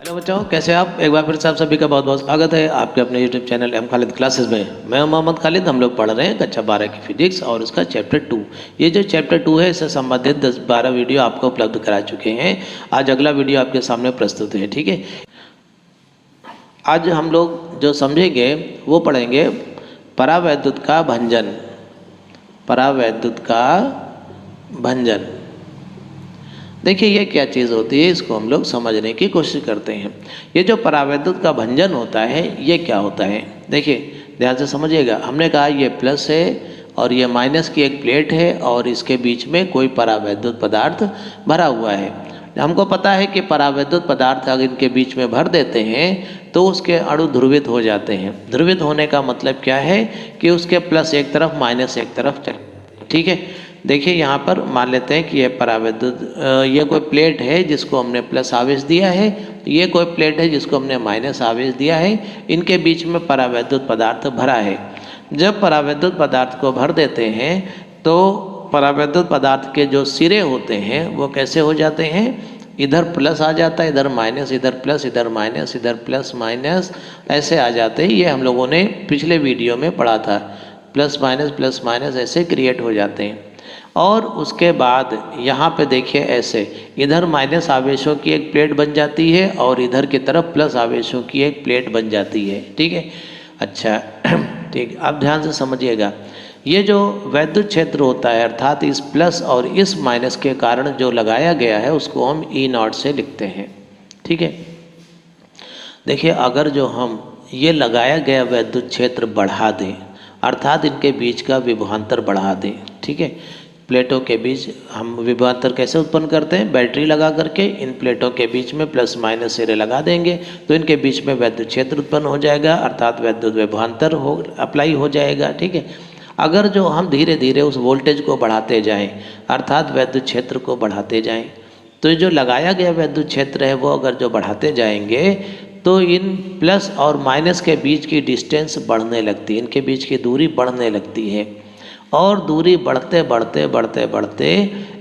Hello बच्चों, कैसे आप? एक बार फिर से आप सभी का बहुत बहुत स्वागत है आपके अपने YouTube channel M Khalid classes में। मैं हूं मोहम्मद खालिद। हम लोग पढ़ रहे हैं कक्षा 12 की फिजिक्स और उसका चैप्टर 2। ये जो चैप्टर 2 है इससे संबंधित 10-12 वीडियो आपको उपलब्ध करा चुके हैं। आज अगला वीडियो आपके सामने प्रस्तुत है। ठीक है, आज हम लोग जो समझेंगे वो पढ़ेंगे परावैद्युत का भंजन। परावैद्युत का भंजन, देखिए ये क्या चीज़ होती है, इसको हम लोग समझने की कोशिश करते हैं। ये जो परावैद्युत का भंजन होता है ये क्या होता है, देखिए ध्यान से समझिएगा। हमने कहा ये प्लस है और ये माइनस की एक प्लेट है और इसके बीच में कोई परावैद्युत पदार्थ भरा हुआ है। हमको पता है कि परावैद्युत पदार्थ अगर इनके बीच में भर देते हैं तो उसके अणु ध्रुवित हो जाते हैं। ध्रुवित होने का मतलब क्या है कि उसके प्लस एक तरफ माइनस एक तरफ चले। ठीक है, देखिए यहाँ पर मान लेते हैं कि ये परावैद्युत ये कोई प्लेट है जिसको हमने प्लस आवेश दिया है, ये कोई प्लेट है जिसको हमने माइनस आवेश दिया है। इनके बीच में परावैद्युत पदार्थ भरा है। जब परावैद्युत पदार्थ को भर देते हैं तो परावैद्युत पदार्थ के जो सिरे होते हैं वो कैसे हो जाते हैं, इधर प्लस आ जाता है, इधर माइनस, इधर प्लस, इधर माइनस, इधर प्लस माइनस, ऐसे आ जाते हैं। ये हम लोगों ने पिछले वीडियो में पढ़ा था। प्लस माइनस ऐसे क्रिएट हो जाते हैं। और उसके बाद यहाँ पे देखिए ऐसे इधर माइनस आवेशों की एक प्लेट बन जाती है और इधर की तरफ प्लस आवेशों की एक प्लेट बन जाती है। ठीक है, अच्छा ठीक, अब ध्यान से समझिएगा। ये जो वैद्युत क्षेत्र होता है अर्थात इस प्लस और इस माइनस के कारण जो लगाया गया है उसको हम E0 से लिखते हैं। ठीक है, देखिए अगर जो हम ये लगाया गया वैद्युत क्षेत्र बढ़ा दें अर्थात इनके बीच का विभवांतर बढ़ा दें, ठीक है, प्लेटों के बीच हम विभवांतर कैसे उत्पन्न करते हैं, बैटरी लगा करके इन प्लेटों के बीच में प्लस माइनस सिरे लगा देंगे तो इनके बीच में वैद्युत क्षेत्र उत्पन्न हो जाएगा अर्थात वैद्युत विभवांतर हो अप्लाई हो जाएगा। ठीक है, अगर जो हम धीरे धीरे उस वोल्टेज को बढ़ाते जाएं अर्थात वैद्युत क्षेत्र को बढ़ाते जाएं तो जो लगाया गया वैद्युत क्षेत्र है वो अगर जो बढ़ाते जाएंगे तो इन प्लस और माइनस के बीच की डिस्टेंस बढ़ने लगती है, इनके बीच की दूरी बढ़ने लगती है और दूरी बढ़ते बढ़ते बढ़ते बढ़ते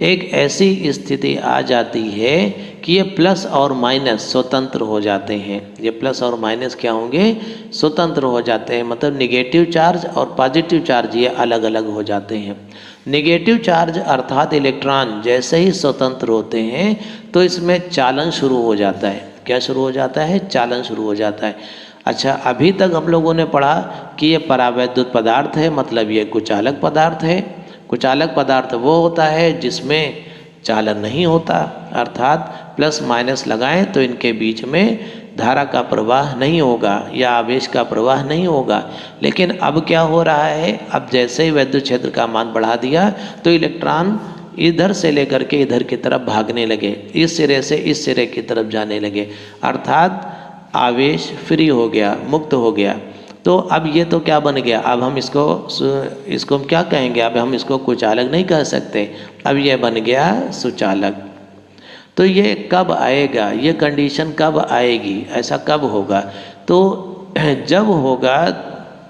एक ऐसी स्थिति आ जाती है कि ये प्लस और माइनस स्वतंत्र हो जाते हैं। ये प्लस और माइनस क्या होंगे, स्वतंत्र हो जाते हैं, मतलब निगेटिव चार्ज और पॉजिटिव चार्ज ये अलग अलग हो जाते हैं। निगेटिव चार्ज अर्थात इलेक्ट्रॉन जैसे ही स्वतंत्र होते हैं तो इसमें चालन शुरू हो जाता है। क्या शुरू हो जाता है, चालन शुरू हो जाता है। अच्छा, अभी तक हम लोगों ने पढ़ा कि ये परावैद्युत पदार्थ है, मतलब ये कुचालक पदार्थ है। कुचालक पदार्थ वो होता है जिसमें चालन नहीं होता अर्थात प्लस माइनस लगाएं तो इनके बीच में धारा का प्रवाह नहीं होगा या आवेश का प्रवाह नहीं होगा। लेकिन अब क्या हो रहा है, अब जैसे ही वैद्युत क्षेत्र का मान बढ़ा दिया तो इलेक्ट्रॉन इधर से लेकर के इधर की तरफ भागने लगे, इस सिरे से इस सिरे की तरफ जाने लगे अर्थात आवेश फ्री हो गया, मुक्त हो गया। तो अब ये तो क्या बन गया, अब हम इसको हम क्या कहेंगे, अब हम इसको कुचालक नहीं कह सकते, अब ये बन गया सुचालक। तो ये कब आएगा, ये कंडीशन कब आएगी, ऐसा कब होगा, तो जब होगा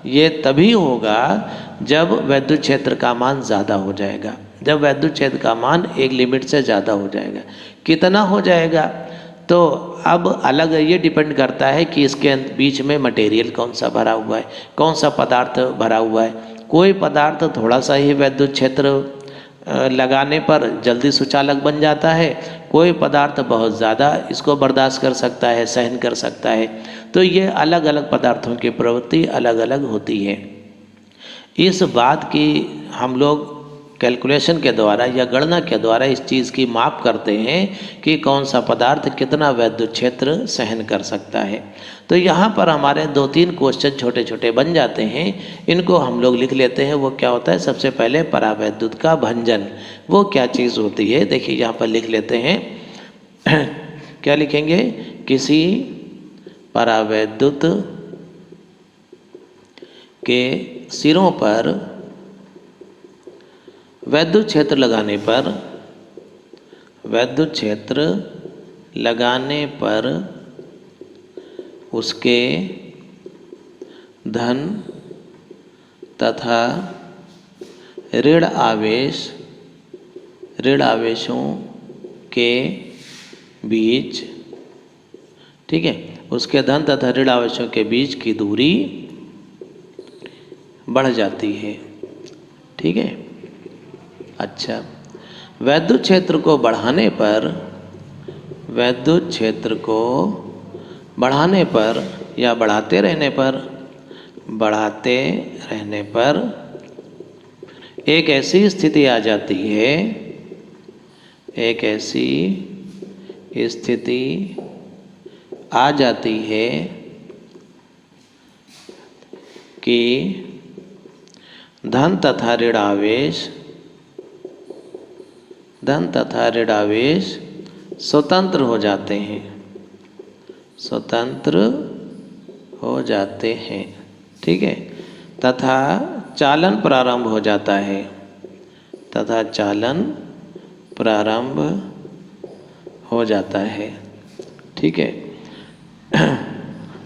ये तभी होगा जब वैद्युत क्षेत्र का मान ज़्यादा हो जाएगा। जब वैद्युत क्षेत्र का मान एक लिमिट से ज़्यादा हो जाएगा, कितना हो जाएगा, तो अब अलग ये डिपेंड करता है कि इसके बीच में मटेरियल कौन सा भरा हुआ है, कौन सा पदार्थ भरा हुआ है। कोई पदार्थ थोड़ा सा ही वैद्युत क्षेत्र लगाने पर जल्दी सुचालक बन जाता है, कोई पदार्थ बहुत ज़्यादा इसको बर्दाश्त कर सकता है, सहन कर सकता है। तो ये अलग अलग पदार्थों की प्रवृत्ति अलग अलग होती है। इस बात की हम लोग कैलकुलेशन के द्वारा या गणना के द्वारा इस चीज़ की माप करते हैं कि कौन सा पदार्थ कितना वैद्युत क्षेत्र सहन कर सकता है। तो यहाँ पर हमारे 2-3 क्वेश्चन छोटे छोटे बन जाते हैं, इनको हम लोग लिख लेते हैं। वो क्या होता है, सबसे पहले परावैद्युत का भंजन वो क्या चीज़ होती है, देखिए यहाँ पर लिख लेते हैं। क्या लिखेंगे, किसी परावैद्युत के सिरों पर वैद्युत क्षेत्र लगाने पर उसके धन तथा ऋण आवेशों के बीच ठीक है, उसके धन तथा ऋण आवेशों के बीच की दूरी बढ़ जाती है। ठीक है, अच्छा, वैद्युत क्षेत्र को बढ़ाने पर, वैद्युत क्षेत्र को बढ़ाने पर या बढ़ाते रहने पर एक ऐसी स्थिति आ जाती है, एक ऐसी स्थिति आ जाती है कि धन तथा ऋण आवेश स्वतंत्र हो जाते हैं, स्वतंत्र हो जाते हैं। ठीक है, तथा चालन प्रारंभ हो जाता है, तथा चालन प्रारंभ हो जाता है। ठीक है,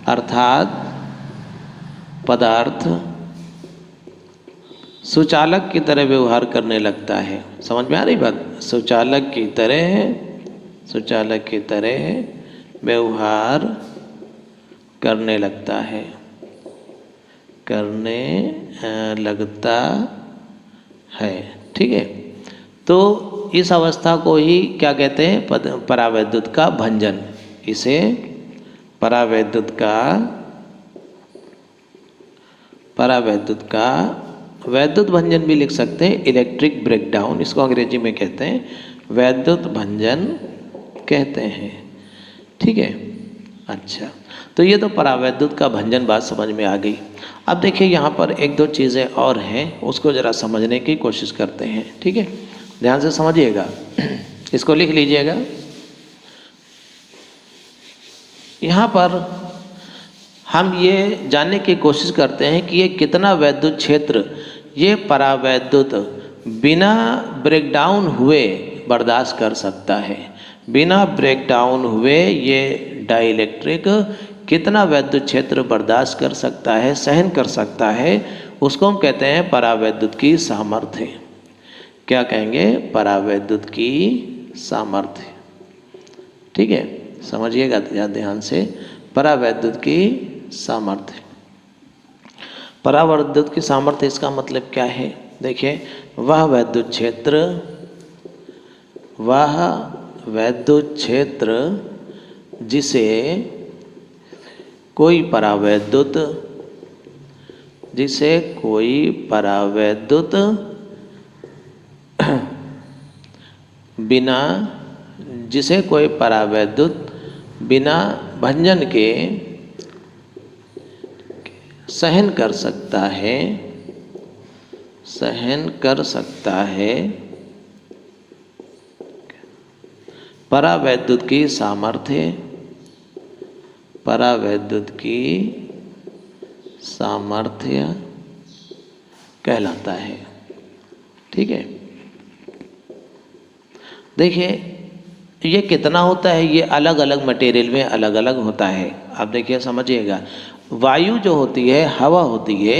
अर्थात पदार्थ सुचालक की तरह व्यवहार करने लगता है। समझ में आ रही बात? सुचालक की तरह व्यवहार करने लगता है, करने लगता है। ठीक है, तो इस अवस्था को ही क्या कहते हैं? परावैद्युत का भंजन। इसे परावैद्युत का वैद्युत भंजन भी लिख सकते हैं, इलेक्ट्रिक ब्रेकडाउन, इसको अंग्रेजी में कहते हैं, वैद्युत भंजन कहते हैं। ठीक है, अच्छा, तो ये तो परावैद्युत का भंजन बात समझ में आ गई। अब देखिए यहाँ पर एक दो चीज़ें और हैं, उसको ज़रा समझने की कोशिश करते हैं। ठीक है, ध्यान से समझिएगा, इसको लिख लीजिएगा। यहाँ पर हम ये जानने की कोशिश करते हैं कि ये कितना वैद्युत क्षेत्र ये परावैद्युत बिना ब्रेकडाउन हुए बर्दाश्त कर सकता है। बिना ब्रेकडाउन हुए ये डाइलेक्ट्रिक कितना वैद्युत क्षेत्र बर्दाश्त कर सकता है, सहन कर सकता है, उसको हम कहते हैं परावैद्युत की सामर्थ्य। क्या कहेंगे? परावैद्युत की सामर्थ्य। ठीक है, समझिएगा ध्यान से, परावैद्युत की सामर्थ्य। परावैद्युत की सामर्थ्य, इसका मतलब क्या है? देखिए, वह वैद्युत क्षेत्र जिसे कोई परावैद्युत बिना भंजन के सहन कर सकता है, परावैद्युत की सामर्थ्य कहलाता है। ठीक है, देखिए ये कितना होता है, ये अलग अलग मटेरियल में अलग अलग होता है। आप देखिए, समझिएगा, वायु जो होती है, हवा होती है,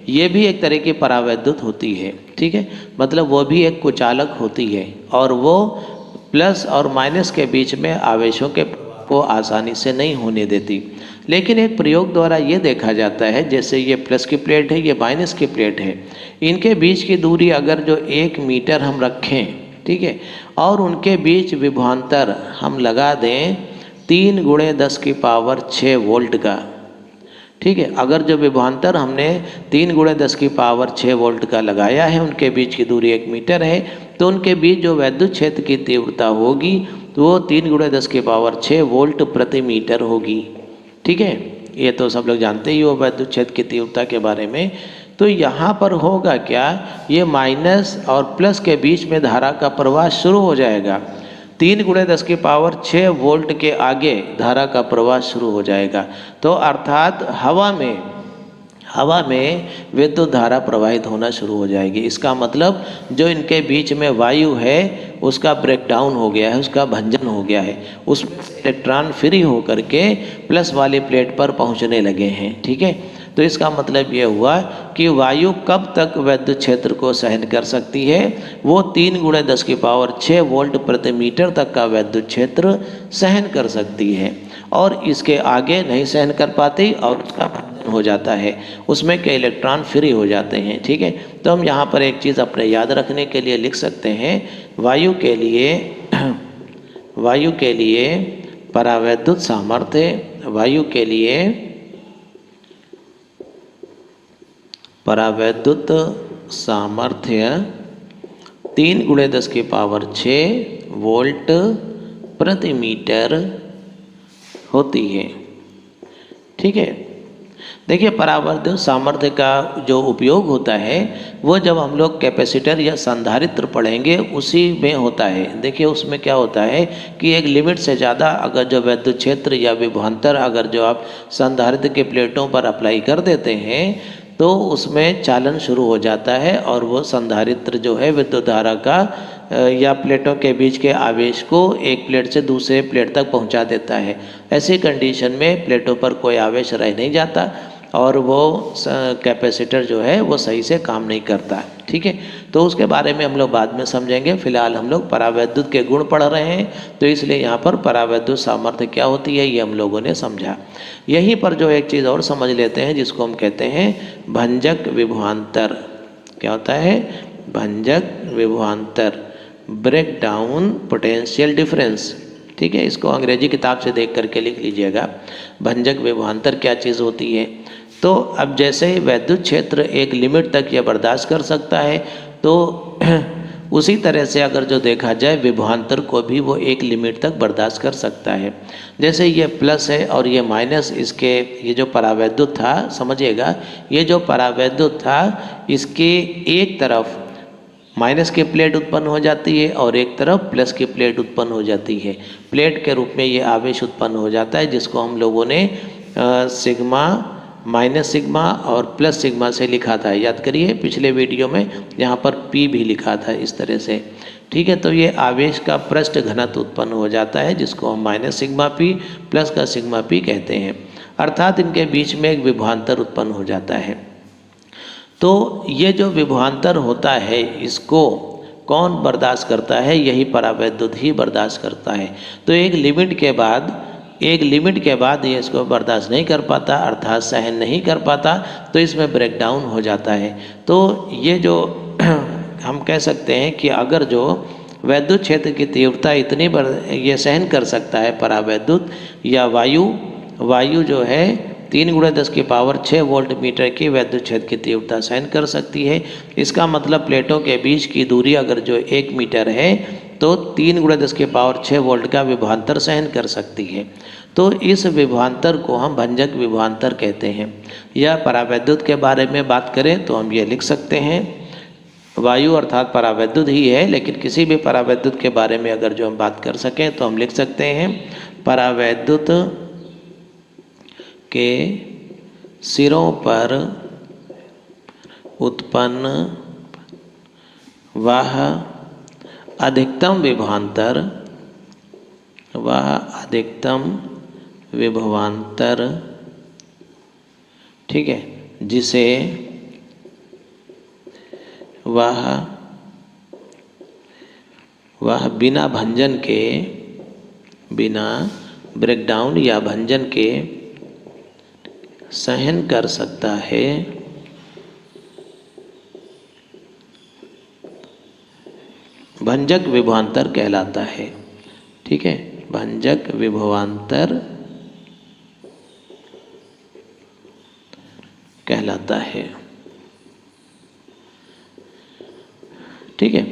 ये भी एक तरह की परावैद्युत होती है। ठीक है, मतलब वो भी एक कुचालक होती है, और वो प्लस और माइनस के बीच में आवेशों के को आसानी से नहीं होने देती। लेकिन एक प्रयोग द्वारा ये देखा जाता है, जैसे ये प्लस की प्लेट है, ये माइनस की प्लेट है, इनके बीच की दूरी अगर जो 1 मीटर हम रखें, ठीक है, और उनके बीच विभवांतर हम लगा दें 3 × 10⁶ वोल्ट का। ठीक है, अगर जो विभवांतर हमने 3 × 10⁶ वोल्ट का लगाया है, उनके बीच की दूरी 1 मीटर है, तो उनके बीच जो वैद्युत क्षेत्र की तीव्रता होगी तो वो 3 × 10⁶ वोल्ट प्रति मीटर होगी। ठीक है, ये तो सब लोग जानते ही हो वैद्युत क्षेत्र की तीव्रता के बारे में। तो यहाँ पर होगा क्या, ये माइनस और प्लस के बीच में धारा का प्रवाह शुरू हो जाएगा। 3 × 10⁶ वोल्ट के आगे धारा का प्रवाह शुरू हो जाएगा। तो अर्थात हवा में विद्युत धारा प्रवाहित होना शुरू हो जाएगी। इसका मतलब जो इनके बीच में वायु है उसका ब्रेकडाउन हो गया है, उसका भंजन हो गया है, उसमें इलेक्ट्रॉन फ्री होकर के प्लस वाली प्लेट पर पहुंचने लगे हैं। ठीक है, तो इसका मतलब ये हुआ कि वायु कब तक वैद्युत क्षेत्र को सहन कर सकती है? वो 3 × 10⁶ वोल्ट प्रति मीटर तक का वैद्युत क्षेत्र सहन कर सकती है। और इसके आगे नहीं सहन कर पाती और उसका भंजन हो जाता है, उसमें के इलेक्ट्रॉन फ्री हो जाते हैं। ठीक है, तो हम यहाँ पर एक चीज़ अपने याद रखने के लिए लिख सकते हैं, वायु के लिए परावैद्युत सामर्थ्य, वायु के लिए परावैद्युत सामर्थ्य 3 × 10⁶ वोल्ट प्रति मीटर होती है। ठीक है, देखिए परावैद्युत सामर्थ्य का जो उपयोग होता है वो जब हम लोग कैपेसिटर या संधारित्र पढ़ेंगे उसी में होता है। देखिए उसमें क्या होता है कि एक लिमिट से ज़्यादा अगर जो विद्युत क्षेत्र या विभवांतर अगर जो आप संधारित्र के प्लेटों पर अप्लाई कर देते हैं तो उसमें चालन शुरू हो जाता है और वो संधारित्र जो है विद्युत धारा का या प्लेटों के बीच के आवेश को एक प्लेट से दूसरे प्लेट तक पहुंचा देता है। ऐसी कंडीशन में प्लेटों पर कोई आवेश रह नहीं जाता और वो कैपेसिटर जो है वो सही से काम नहीं करता। ठीक है, तो उसके बारे में हम लोग बाद में समझेंगे। फिलहाल हम लोग परावैद्युत के गुण पढ़ रहे हैं, तो इसलिए यहाँ पर परावैद्युत सामर्थ्य क्या होती है ये हम लोगों ने समझा। यहीं पर जो एक चीज़ और समझ लेते हैं जिसको हम कहते हैं भंजक विभवांतर। क्या होता है? भंजक विभवांतर, ब्रेक डाउन पोटेंशियल डिफरेंस। ठीक है, इसको अंग्रेजी किताब से देख करके लिख लीजिएगा। भंजक विभवांतर क्या चीज़ होती है? तो अब जैसे ही वैद्युत क्षेत्र एक लिमिट तक यह बर्दाश्त कर सकता है, तो उसी तरह से अगर जो देखा जाए विभवांतर को भी वो एक लिमिट तक बर्दाश्त कर सकता है। जैसे ये प्लस है और ये माइनस, इसके ये जो परावैद्युत था, समझिएगा ये जो परावैद्युत था इसके एक तरफ माइनस की प्लेट उत्पन्न हो जाती है और एक तरफ प्लस की प्लेट उत्पन्न हो जाती है। प्लेट के रूप में ये आवेश उत्पन्न हो जाता है जिसको हम लोगों ने सिग्मा, माइनस सिग्मा और प्लस सिग्मा से लिखा था। याद करिए पिछले वीडियो में यहाँ पर P भी लिखा था इस तरह से। ठीक है, तो ये आवेश का पृष्ठ घनत्व उत्पन्न हो जाता है जिसको हम माइनस सिग्मा P प्लस का सिग्मा P कहते हैं। अर्थात इनके बीच में एक विभवांतर उत्पन्न हो जाता है। तो ये जो विभवांतर होता है इसको कौन बर्दाश्त करता है? यही परावैद्युत ही बर्दाश्त करता है। तो एक लिमिट के बाद ये इसको बर्दाश्त नहीं कर पाता, अर्थात सहन नहीं कर पाता, तो इसमें ब्रेकडाउन हो जाता है। तो ये जो हम कह सकते हैं कि अगर जो वैद्युत क्षेत्र की तीव्रता इतनी ये सहन कर सकता है परावैद्युत या वायु जो है 3 × 10⁶ वोल्ट मीटर की वैद्युत क्षेत्र की तीव्रता सहन कर सकती है। इसका मतलब प्लेटों के बीच की दूरी अगर जो 1 मीटर है तो 3 × 10⁶ वोल्ट का विभवांतर सहन कर सकती है। तो इस विभवांतर को हम भंजक विभवांतर कहते हैं। या परावैद्युत के बारे में बात करें तो हम ये लिख सकते हैं, वायु अर्थात परावैद्युत ही है, लेकिन किसी भी परावैद्युत के बारे में अगर जो हम बात कर सकें तो हम लिख सकते हैं परावैद्युत के सिरों पर उत्पन्न वह अधिकतम विभवांतर, ठीक है, जिसे वह बिना ब्रेकडाउन या भंजन के सहन कर सकता है, भंजक विभवांतर कहलाता है। ठीक है, भंजक विभवांतर कहलाता है। ठीक है,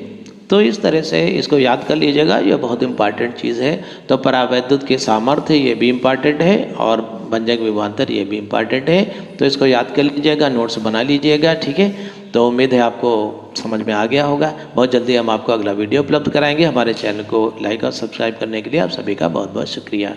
तो इस तरह से इसको याद कर लीजिएगा, ये बहुत इंपॉर्टेंट चीज़ है। तो परावैद्युत के सामर्थ्य ये भी इम्पॉर्टेंट है और भंजक विभवांतर ये भी इम्पॉर्टेंट है। तो इसको याद कर लीजिएगा, नोट्स बना लीजिएगा। ठीक है, तो उम्मीद है आपको समझ में आ गया होगा। बहुत जल्दी हम आपको अगला वीडियो उपलब्ध कराएंगे। हमारे चैनल को लाइक और सब्सक्राइब करने के लिए आप सभी का बहुत बहुत शुक्रिया।